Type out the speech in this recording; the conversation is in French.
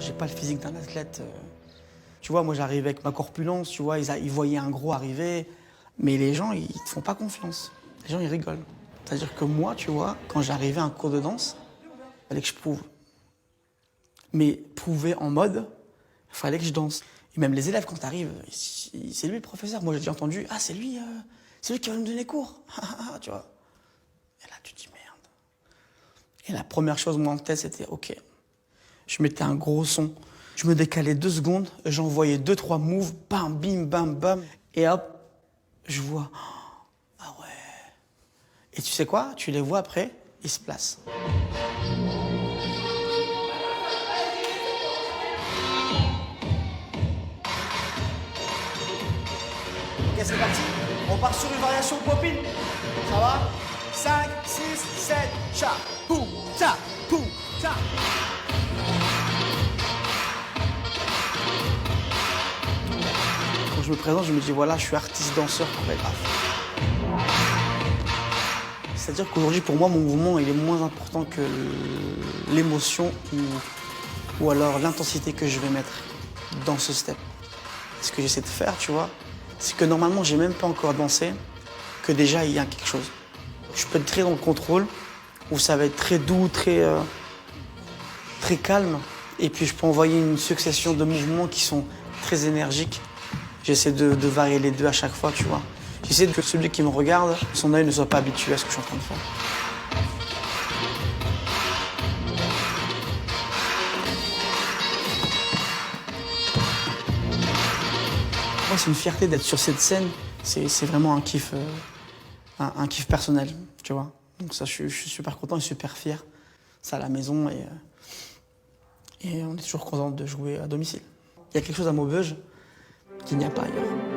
j'ai pas le physique d'un athlète. Tu vois, moi j'arrive avec ma corpulence, tu vois, ils voyaient un gros arriver, mais les gens, ils te font pas confiance. Les gens, ils rigolent. C'est-à-dire que moi, tu vois, quand j'arrivais à un cours de danse, il fallait que je prouve. Mais prouver en mode, il fallait que je danse. Et même les élèves, quand t'arrives, c'est lui le professeur. Moi, j'ai déjà entendu, ah, c'est lui qui va nous donner cours. Tu vois. Et là, tu te dis, merde. Et la première chose, moi, en tête, c'était, ok. Je mettais un gros son. Je me décalais 2 secondes, j'envoyais 2-3 moves, bam, bim, bam, bam. Et hop, je vois, ah ouais. Et tu sais quoi? Tu les vois après, ils se placent. Ok, c'est parti. On part sur une variation popping. Ça va? 5, 6, 7, cha, poum, cha, poum, cha. Quand je me présente, je me dis voilà, je suis artiste, danseur, chorégraphe. C'est-à-dire qu'aujourd'hui, pour moi, mon mouvement, il est moins important que l'émotion ou alors l'intensité que je vais mettre dans ce step. Ce que j'essaie de faire, tu vois, c'est que normalement, j'ai même pas encore dansé, que déjà, il y a quelque chose. Je peux être très dans le contrôle, où ça va être très doux, très calme, et puis je peux envoyer une succession de mouvements qui sont très énergiques. J'essaie de varier les deux à chaque fois, tu vois. J'essaie que celui qui me regarde, son œil ne soit pas habitué à ce que je suis en train de faire. Moi, c'est une fierté d'être sur cette scène. C'est vraiment un kiff, un kiff personnel, tu vois. Donc ça, je suis super content et super fier. C'est à la maison et on est toujours content de jouer à domicile. Il y a quelque chose à Maubeuge qu'il n'y a pas ailleurs.